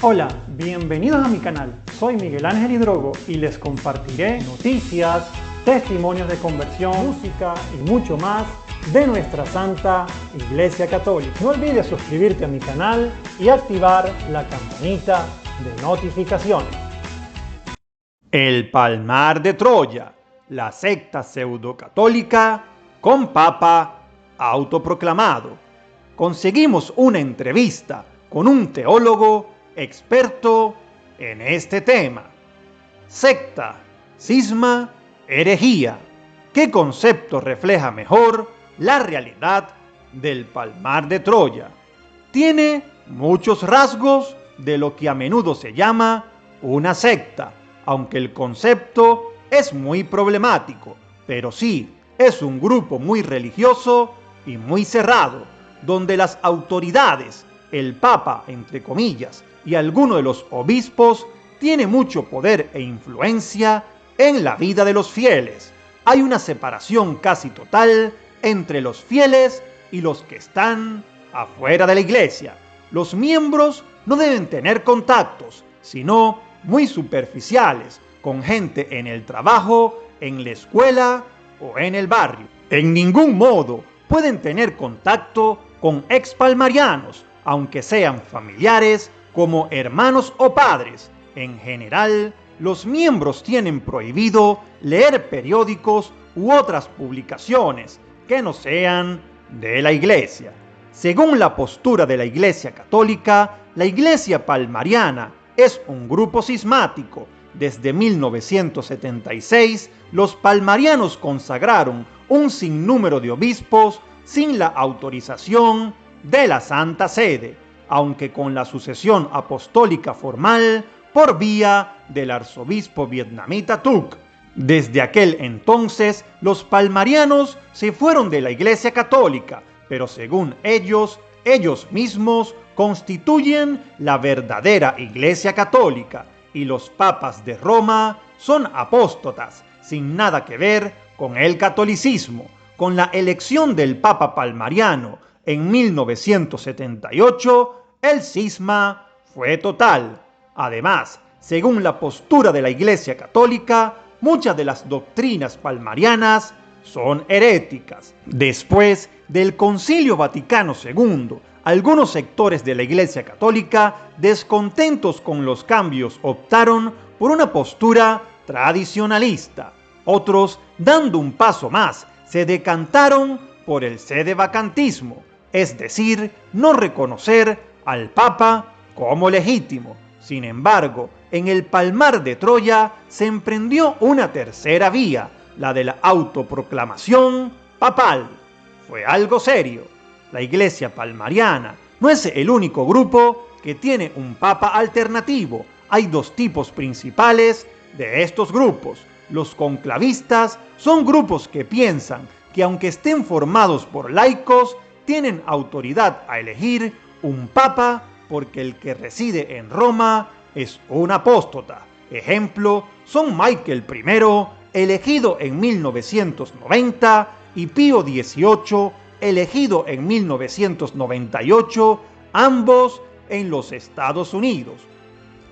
Hola, bienvenidos a mi canal. Soy Miguel Ángel Hidrogo y les compartiré noticias, testimonios de conversión, música y mucho más de nuestra Santa Iglesia Católica. No olvides suscribirte a mi canal y activar la campanita de notificaciones. El Palmar de Troya, la secta pseudo-católica con papa autoproclamado. Conseguimos una entrevista con un teólogo experto en este tema. Secta, cisma, herejía. ¿Qué concepto refleja mejor la realidad del Palmar de Troya? Tiene muchos rasgos de lo que a menudo se llama una secta, aunque el concepto es muy problemático, pero sí es un grupo muy religioso y muy cerrado, donde las autoridades, el Papa, entre comillas, y alguno de los obispos tiene mucho poder e influencia en la vida de los fieles. Hay una separación casi total entre los fieles y los que están afuera de la iglesia. Los miembros no deben tener contactos, sino muy superficiales, con gente en el trabajo, en la escuela o en el barrio. En ningún modo pueden tener contacto con expalmarianos, aunque sean familiares, como hermanos o padres. En general, los miembros tienen prohibido leer periódicos u otras publicaciones que no sean de la Iglesia. Según la postura de la Iglesia Católica, la Iglesia Palmariana es un grupo cismático. Desde 1976, los palmarianos consagraron un sinnúmero de obispos sin la autorización de la Santa Sede, aunque con la sucesión apostólica formal por vía del arzobispo vietnamita Thuc. Desde aquel entonces, los palmarianos se fueron de la Iglesia Católica, pero según ellos mismos constituyen la verdadera Iglesia Católica, y los papas de Roma son apóstatas, sin nada que ver con el catolicismo. Con la elección del Papa Palmariano en 1978, el cisma fue total. Además, según la postura de la Iglesia Católica, muchas de las doctrinas palmarianas son heréticas. Después del Concilio Vaticano II, algunos sectores de la Iglesia Católica, descontentos con los cambios, optaron por una postura tradicionalista. Otros, dando un paso más, se decantaron por el sedevacantismo, es decir, no reconocer al Papa como legítimo. Sin embargo, en el Palmar de Troya se emprendió una tercera vía, la de la autoproclamación papal. Fue algo serio. La Iglesia Palmariana no es el único grupo que tiene un Papa alternativo. Hay dos tipos principales de estos grupos. Los conclavistas son grupos que piensan que aunque estén formados por laicos, tienen autoridad a elegir un papa porque el que reside en Roma es un apóstata. Ejemplo son Michael I, elegido en 1990, y Pío XVIII, elegido en 1998, ambos en los Estados Unidos.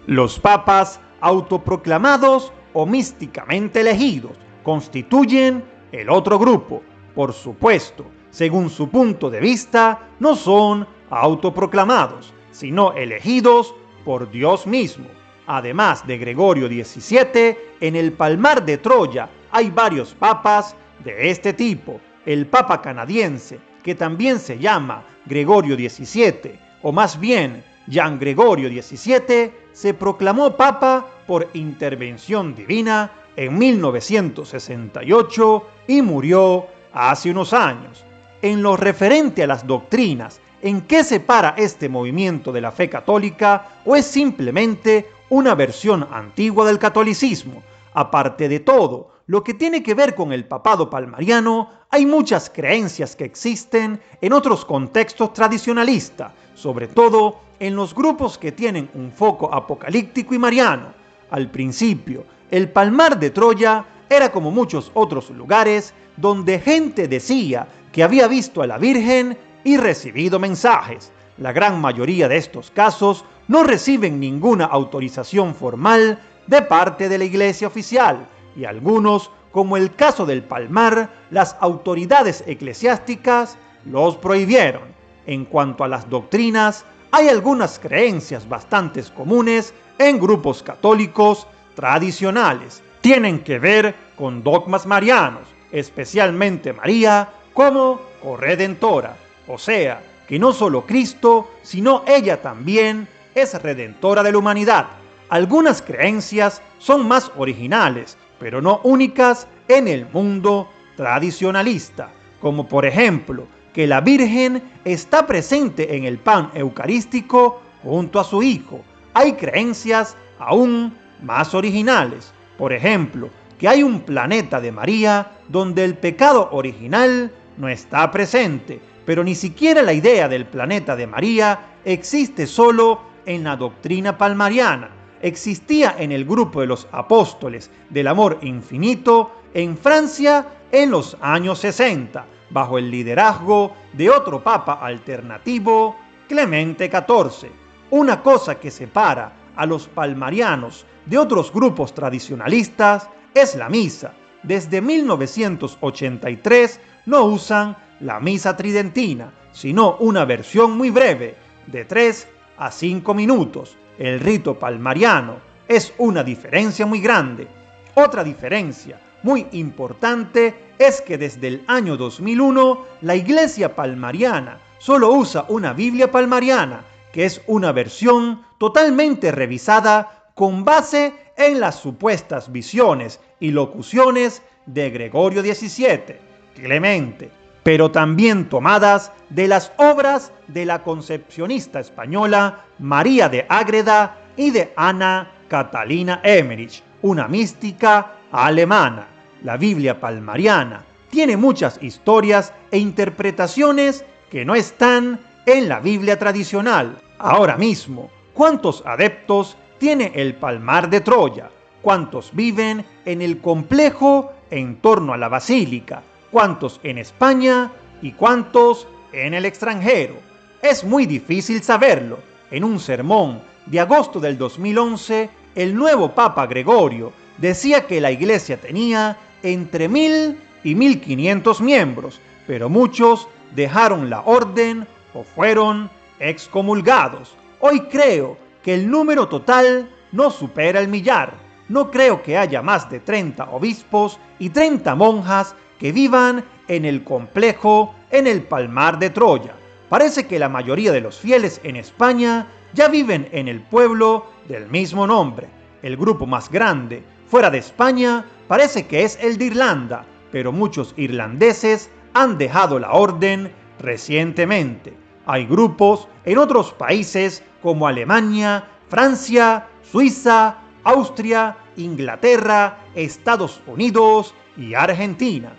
Los papas autoproclamados o místicamente elegidos constituyen el otro grupo. Por supuesto, según su punto de vista, no son autoproclamados, sino elegidos por Dios mismo. Además de Gregorio XVII, en el Palmar de Troya hay varios papas de este tipo. El Papa canadiense, que también se llama Gregorio XVII, o más bien Jean Gregorio XVII, se proclamó papa por intervención divina en 1968 y murió hace unos años. En lo referente a las doctrinas, ¿en qué se para este movimiento de la fe católica o es simplemente una versión antigua del catolicismo? Aparte de todo, lo que tiene que ver con el papado palmariano, hay muchas creencias que existen en otros contextos tradicionalistas, sobre todo en los grupos que tienen un foco apocalíptico y mariano. Al principio, el Palmar de Troya era como muchos otros lugares donde gente decía que había visto a la Virgen y recibido mensajes. la gran mayoría de estos casos no reciben ninguna autorización formal de parte de la Iglesia oficial, y algunos, como el caso del Palmar, las autoridades eclesiásticas los prohibieron. En cuanto a las doctrinas, hay algunas creencias bastante comunes en grupos católicos tradicionales. Tienen que ver con dogmas marianos, especialmente María como corredentora, o sea, que no solo Cristo, sino ella también es redentora de la humanidad. Algunas creencias son más originales, pero no únicas en el mundo tradicionalista, como por ejemplo que la Virgen está presente en el pan eucarístico junto a su Hijo. Hay creencias aún más originales, por ejemplo, que hay un planeta de María donde el pecado original no está presente, pero ni siquiera la idea del planeta de María existe solo en la doctrina palmariana. Existía en el grupo de los apóstoles del amor infinito en Francia en los años 60, bajo el liderazgo de otro papa alternativo, Clemente XIV. Una cosa que separa a los palmarianos de otros grupos tradicionalistas es la misa. Desde 1983 no usan la misa tridentina, sino una versión muy breve, de 3 a 5 minutos. El rito palmariano es una diferencia muy grande. Otra diferencia muy importante es que desde el año 2001 la Iglesia palmariana solo usa una Biblia palmariana, que es una versión totalmente revisada con base en las supuestas visiones y locuciones de Gregorio XVII, Clemente, pero también tomadas de las obras de la concepcionista española María de Ágreda y de Ana Catalina Emmerich, una mística alemana. La Biblia palmariana tiene muchas historias e interpretaciones que no están en la Biblia tradicional. Ahora mismo, ¿cuántos adeptos tiene el Palmar de Troya? ¿Cuántos viven en el complejo en torno a la basílica? ¿Cuántos en España y cuántos en el extranjero? Es muy difícil saberlo. En un sermón de agosto del 2011, el nuevo Papa Gregorio decía que la Iglesia tenía entre 1000 y 1500 miembros, pero muchos dejaron la orden o fueron excomulgados. Hoy creo que el número total no supera el millar. No creo que haya más de 30 obispos y 30 monjas que vivan en el complejo en el Palmar de Troya. Parece que la mayoría de los fieles en España ya viven en el pueblo del mismo nombre. El grupo más grande fuera de España parece que es el de Irlanda, pero muchos irlandeses han dejado la orden recientemente. Hay grupos en otros países como Alemania, Francia, Suiza, Austria, Inglaterra, Estados Unidos y Argentina.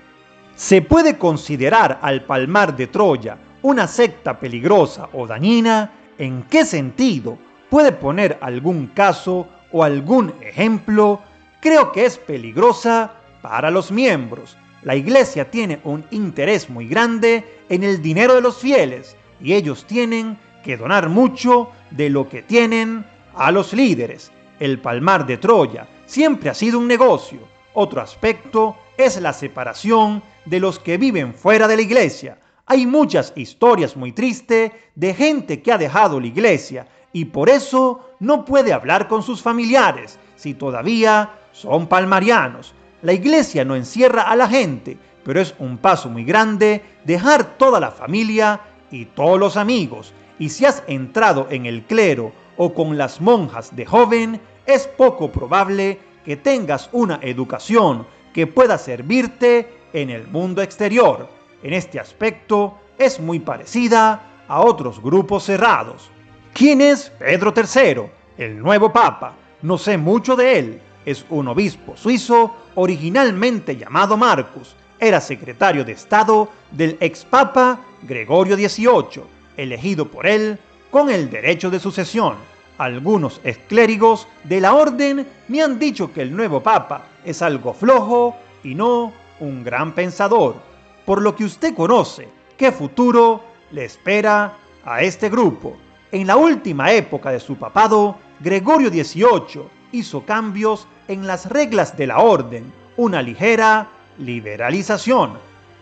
¿Se puede considerar al Palmar de Troya una secta peligrosa o dañina? ¿En qué sentido? ¿Puede poner algún caso o algún ejemplo? Creo que es peligrosa para los miembros. La Iglesia tiene un interés muy grande en el dinero de los fieles y ellos tienen que donar mucho de lo que tienen a los líderes. El Palmar de Troya siempre ha sido un negocio. Otro aspecto es la separación de los que viven fuera de la Iglesia. Hay muchas historias muy tristes de gente que ha dejado la Iglesia y por eso no puede hablar con sus familiares si todavía son palmarianos. La Iglesia no encierra a la gente, pero es un paso muy grande dejar toda la familia y todos los amigos. Y si has entrado en el clero o con las monjas de joven, es poco probable que tengas una educación que pueda servirte en el mundo exterior. En este aspecto es muy parecida a otros grupos cerrados. ¿Quién es Pedro III, el nuevo Papa? No sé mucho de él. Es un obispo suizo originalmente llamado Marcus. Era secretario de Estado del ex-papa Gregorio XVIII, elegido por él con el derecho de sucesión. Algunos exclérigos de la orden me han dicho que el nuevo papa es algo flojo y no un gran pensador. Por lo que usted conoce, ¿qué futuro le espera a este grupo. En la última época de su papado, Gregorio XVIII hizo cambios en las reglas de la orden, una ligera liberalización.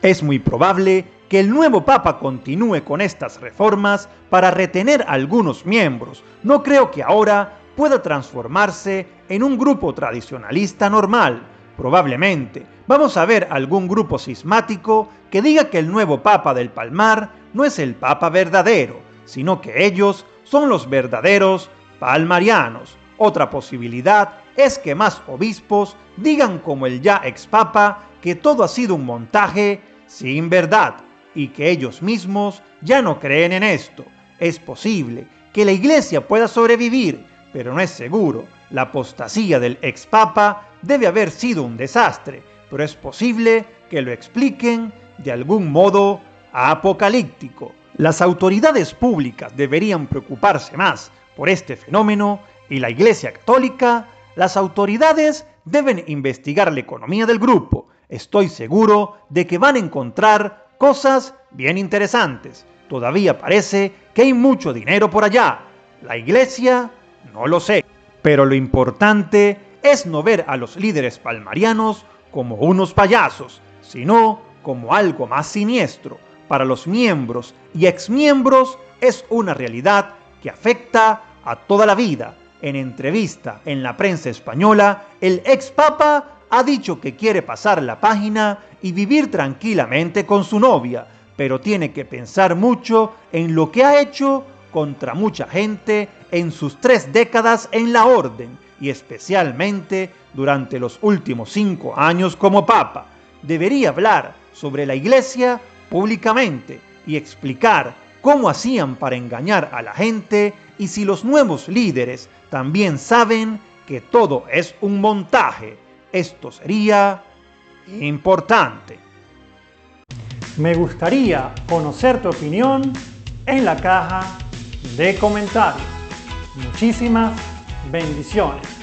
Es muy probable que el nuevo Papa continúe con estas reformas para retener a algunos miembros. No creo que ahora pueda transformarse en un grupo tradicionalista normal. Probablemente vamos a ver algún grupo cismático que diga que el nuevo Papa del Palmar no es el Papa verdadero, sino que ellos son los verdaderos palmarianos. Otra posibilidad es que más obispos digan como el ya ex Papa que todo ha sido un montaje sin verdad y que ellos mismos ya no creen en esto. Es posible que la Iglesia pueda sobrevivir, pero no es seguro. La apostasía del ex Papa debe haber sido un desastre, pero es posible que lo expliquen de algún modo apocalíptico. Las autoridades públicas deberían preocuparse más por este fenómeno y la Iglesia Católica, las autoridades deben investigar la economía del grupo. Estoy seguro de que van a encontrar cosas bien interesantes. Todavía parece que hay mucho dinero por allá. La Iglesia, no lo sé. Pero lo importante es no ver a los líderes palmarianos como unos payasos, sino como algo más siniestro. Para los miembros y exmiembros es una realidad que afecta a toda la vida. En entrevista en la prensa española, el ex Papa ha dicho que quiere pasar la página y vivir tranquilamente con su novia, pero tiene que pensar mucho en lo que ha hecho contra mucha gente en sus 3 décadas en la orden y especialmente durante los últimos 5 años como Papa. Debería hablar sobre la Iglesia públicamente y explicar cómo hacían para engañar a la gente y si los nuevos líderes también saben que todo es un montaje. Esto sería importante. Me gustaría conocer tu opinión en la caja de comentarios. Muchísimas bendiciones.